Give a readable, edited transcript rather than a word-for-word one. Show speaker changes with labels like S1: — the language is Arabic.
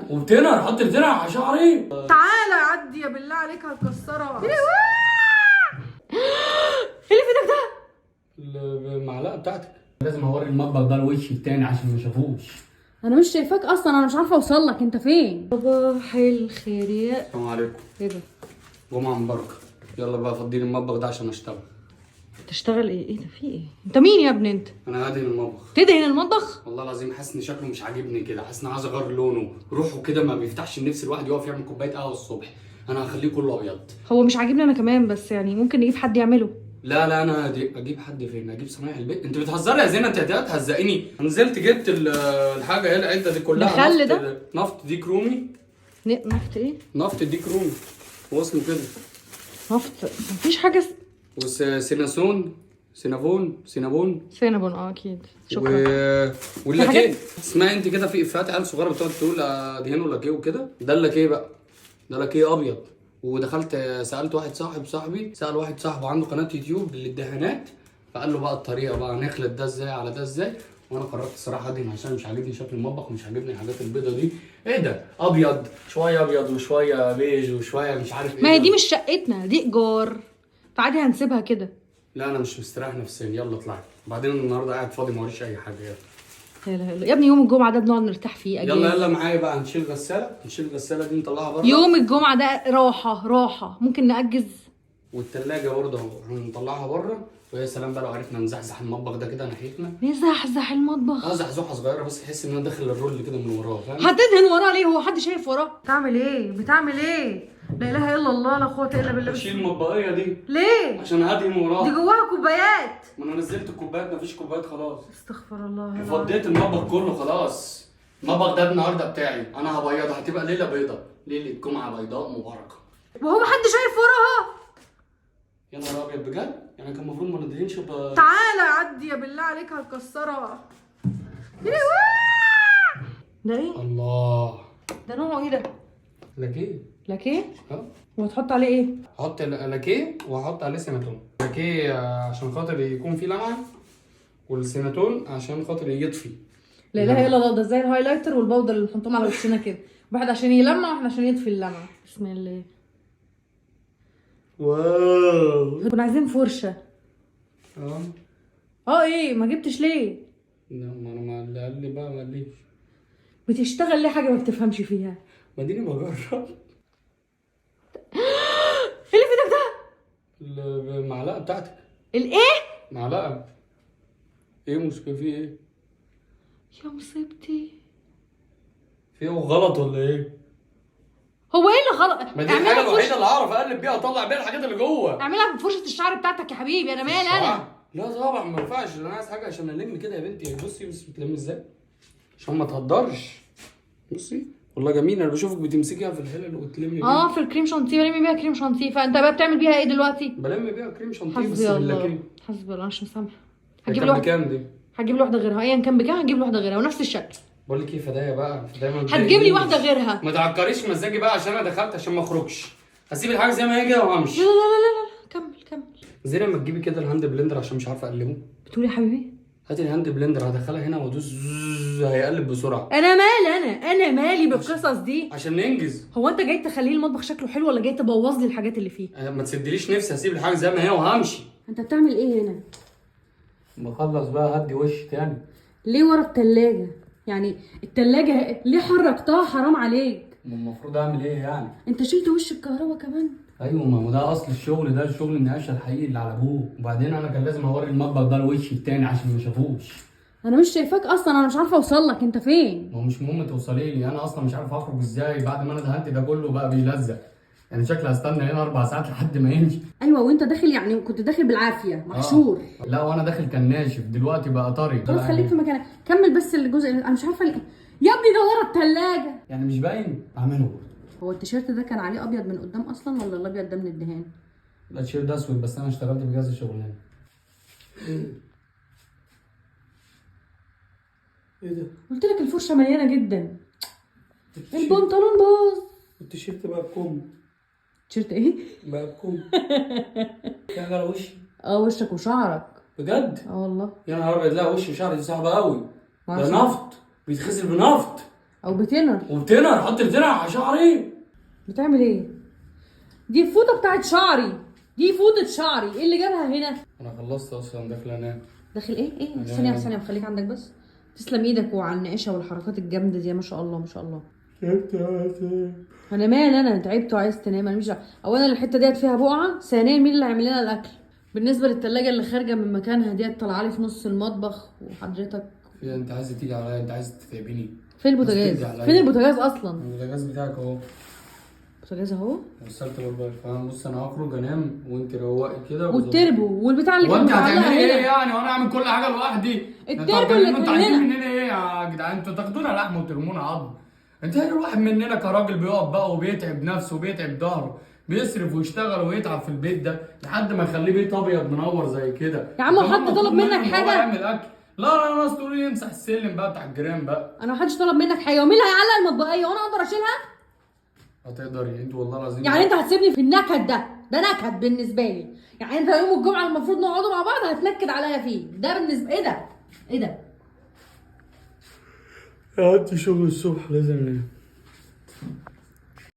S1: وبتنر، حط التنر على شعري.
S2: تعالى عدي يا بالله عليك هتكسرها.
S3: ايه اللي في ايدك ده؟
S1: المعلقه بتاعتك. لازم اوري المطبخ ده الوش التاني عشان ما شافوش.
S3: انا مش شايفاك اصلا، انا مش عارفه اوصل لك، انت فين؟ صباح الخير يا
S1: السلام عليكم.
S3: ايه ده؟
S1: جمعه مباركه. يلا بقى فضيلي المطبخ ده عشان اشتغل.
S3: تشتغل ايه؟ ايه ده؟ في ايه؟ انت مين يا ابني انت؟
S1: انا هدهن المطبخ.
S3: تدهن المطبخ؟
S1: والله العظيم حاسس ان شكله مش عاجبني كده، حاسس ان عايز اغير لونه، روحه كده ما بيفتحش النفس الواحد يقف يعمل كوبايه قهوه الصبح. انا هخليه كله ابيض.
S3: هو مش عاجبني انا كمان، بس يعني ممكن نجيب حد يعمله.
S1: لا انا اجيب حد فين؟ اجيب صنايعي البيت؟ انت بتهزري يا زينه، انت هتهزقيني. نزلت جبت الحاجه، هي العده دي كلها.
S3: ده خل ده؟
S1: نفط ديك رومي.
S3: نفط ايه؟
S1: نفط ديك رومي، هو اسمه كده.
S3: نفط؟ مفيش حاجه
S1: وسيناسون، سينابون.
S3: سينابون، اكيد. شكرا.
S1: واللاكيه. اسمعي انت كده، في افيهات عيال صغيره بتقعد تقول ادهنوا لاكيه وكده. ده اللاكيه بقى، ده لاكيه ابيض. ودخلت سالت واحد صاحبي سال واحد صاحبه عنده قناه يوتيوب للدهانات، فقال له بقى الطريقه بقى نخلط ده ازاي على ده ازاي. وانا قررت الصراحه ادهن عشان مش عاجبني شكل المطبخ ومش عاجبني الحاجات البيضه دي. ايه ده؟ ابيض شويه، ابيض وشويه بيج وشويه مش عارف ايه.
S3: ما هي دي مش شقتنا، دي ايجار، فعادي هنسيبها كده.
S1: لا انا مش مستريح نفسيا، يلا اطلعي. بعدين النهارده قاعد فاضي ما وريش اي حاجه.
S3: يا ابني يوم الجمعه ده بنقعد نرتاح فيه.
S1: يلا معايا بقى. نشيل الغساله دي نطلعها بره.
S3: يوم الجمعه ده راحه، ممكن نأجز.
S1: والتلاجة برضه هنطلعها بره. ويا سلام بقى لو عرفنا نزحزح المطبخ ده كده ناحيتنا.
S3: نزحزح المطبخ؟
S1: زحزوحه صغيره بس تحس ان انا داخل الرول كده من وراه، فاهم؟
S3: هتدهن وراه ليه؟ هو حد شايف وراه؟
S2: بتعمل ايه؟ لا اله الا الله، لا قوه الا بالله.
S1: شيل المطبقيه دي.
S2: ليه؟
S1: عشان هدهن وراه.
S2: دي جواها كوبايات.
S1: ما انا نزلت الكوبايات، مفيش كوبايات خلاص.
S2: استغفر الله.
S1: فضيت المطبخ كله خلاص. المطبخ ده النهارده بتاعي، انا هبيضها، هتبقى ليله بيضه، ليله جمعه بيضاء مباركه.
S2: وهو حد شايف وراها؟
S1: يا نهار ابيض بجد؟ يعني كان المفروض ما ندهنش
S2: تعالى عدي يا بالله عليك هتكسرها. ده ايه؟
S1: الله،
S3: ده نوعه ايه ده؟
S1: لاكيه.
S3: لاكيه؟ وهتحط عليه ايه؟
S1: هحط لاكيه وهحط عليه سيناتون. لاكيه عشان خاطر يكون فيه لمعه، والسيناتون عشان خاطر يطفي.
S3: لا اله الا الله، ده زي الهايلايتر والبودر اللي بنحطهم على وشنا كده، واحد عشان يلمع واحد عشان يطفي اللمعه. بسم الله.
S1: واو.
S3: كنا عايزين فرشه. ايه ما جبتش ليه؟
S1: لا ما انا ما اللي قال لي بقى ما قاليش.
S3: بتشتغل ليه حاجه ما بتفهمش فيها؟
S1: ما اديني بجرب.
S3: ايه اللي في ايدك ده؟
S1: المعلقه بتاعتك.
S3: الايه؟
S1: معلقه. ايه مشكله في ايه؟
S3: يا مصيبتي.
S1: في ايه غلط ولا ايه؟
S3: هو ايه اللي غلط؟
S1: ما دي الحاجه الوحيده اللي اعرف اقلب بيها اطلع بيها الحاجات اللي جوه.
S3: اعملها بفرشه الشعر بتاعتك يا حبيبي، انا مالي انا؟
S1: لا طبعا ما ينفعش، انا عايز حاجه عشان الم كده يا بنتي. بصي بس بتلم ازاي عشان ما تهدرش. بصي والله جميل، انا بشوفك بتمسكيها في الحلل وتلمي بيها.
S3: في الكريم شانتيه بلم بيها كريم شانتيه. فانت بقى بتعمل بيها ايه دلوقتي؟
S1: بلم بيها كريم شانتيه بس
S3: حسبي الله
S1: باللاكيه.
S3: حسبي الله، مش مسامحه.
S1: هجيب له بكام دي؟
S3: هجيب له واحده غيرها، ايا كان بكام هجيب له واحده غيرها ونفس الشكل.
S1: بقول لك ايه، فدايا بقى دايما
S3: هتجيب لي واحده غيرها.
S1: ما تعكريش مزاجي بقى عشان انا دخلت عشان ما اخرجش. هسيب الحاجه زي ما هي كده وهمشي.
S3: لا كمل.
S1: زي لما تجيبي كده الهاند بلندر عشان مش عارفه اقلبه.
S3: بتقول يا حبيبي؟
S1: هاتي الهاند بلندر، هدخلها هنا وادوس هيقلب بسرعه.
S3: انا مالي بالقصص دي
S1: عشان ننجز.
S3: هو انت جاي تخليه المطبخ شكله حلو ولا جاي تبوظ لي الحاجات اللي فيه؟
S1: ما تسدليش نفسي، هسيب الحاجه زي ما هي وهمشي.
S3: انت بتعمل ايه هنا؟
S1: بخلص بقى هدي وشي تاني.
S3: ليه ورا التلاجة؟ يعني التلاجة ليه حركتها؟ حرام عليك.
S1: المفروض اعمل ايه يعني؟
S3: انت شلت وش الكهرباء كمان؟
S1: ايوه ما هو ده اصل الشغل، ده الشغل النقاشه الحقيقي اللي على ابوه. وبعدين انا كان لازم اوري المطبخ ده الوش التاني عشان ما شافوش.
S3: انا مش شايفاك اصلا، انا مش عارفه اوصل لك، انت فين؟
S1: ما هو مش مهم توصلي لي، انا اصلا مش عارف اخرج ازاي بعد ما انا دهنت ده كله بقى بيلزق. يعني شكلي هستنى هنا 4 ساعات لحد ما يمشي.
S3: ايوه وانت داخل يعني كنت داخل بالعافيه محشور.
S1: لا وانا داخل كان ناشف، دلوقتي بقى طري.
S3: خلاص خليك في مكانك، كمل بس الجزء اللي انا مش عارفه يا ابني ده ورا التلاجة.
S1: يعني مش باين؟ اعمله.
S3: هو التيشيرت ده كان عليه ابيض من قدام اصلا ولا الابيض ده من الدهان؟
S1: لا التيشيرت ده اسود بس انا اشتغلت بجهاز الشغلانه. ايه ده؟
S3: قلت لك الفرشه مليانه جدا. البنطلون باظ.
S1: التيشيرت بقى بكم.
S3: تيشيرت ايه؟
S1: بقى بكم. في حاجه على وشي؟
S3: وشك وشعرك.
S1: بجد؟
S3: والله.
S1: يا نهار ابيض، لا وشي وشعري دي صعبه قوي. ده نفط، بيتغسل بنفط.
S3: او بتنر.
S1: وبتنر، حط بتنر على شعري.
S3: بتعمل ايه؟ دي فوطه بتاعت شعري، دي فوطه شعري، ايه اللي جابها هنا؟
S1: انا خلصت اصلا، داخل انام.
S3: داخل ايه ثانيه خليك عندك بس. تسلم ايدك وعلى النقاشه والحركات الجامده دي، ما شاء الله ما شاء الله. انا مال، انا تعبت وعايز تنام، انا مش اولا الحته ديت فيها بقعه، ثانيا مين اللي هيعمل لنا الاكل؟ بالنسبه للتلاجة اللي خارجه من مكانها ديت طالعه لي في نص المطبخ، وحضرتك
S1: في انت عايزه تيجي عليا؟ انت عايزه تتعبيني؟
S3: فين البوتاجاز؟ فين البوتاجاز اصلا؟
S1: البوتاجاز بتاعك اهو.
S3: البوتاجاز اهو.
S1: وصلت الموبايل. فاهم؟ بص انا هخرج انام وانت روقي كده
S3: والتربو والبتاع اللي كان
S1: وانت
S3: متعلقه
S1: هتعملي ايه
S3: هنا.
S1: يعني وانا اعمل كل حاجه لوحدي؟
S3: التربو اللي
S1: انتوا عايزين
S3: كلنا.
S1: مننا ايه يا جدعان؟ انتوا تاخدونا لحمه وترمونا عظم. انت هنا الواحد مننا كراجل بيقف بقى وبيتعب نفسه وبيتعب ظهره، بيصرف ويشتغل ويتعب في البيت ده لحد ما يخليه بيت ابيض منور زي كده.
S3: يا عم حد طلب منك حاجه؟
S1: يعمل اكل. لا ناس تقول لي يمسح السلم بقى بتاع الجيران بقى.
S3: انا محدش طلب منك حاجه، ومين اللي هيعلق المطبقيه وانا اقدر اشيلها؟
S1: هتقدري انت والله العظيم.
S3: يعني انت هتسيبني في النكد ده نكد بالنسبه لي. يعني انت يوم الجمعه المفروض نقعدوا مع بعض هتنكد عليا فيه، ده بالنسبه ايه ده؟
S1: عندي شغل الصبح لازم انام.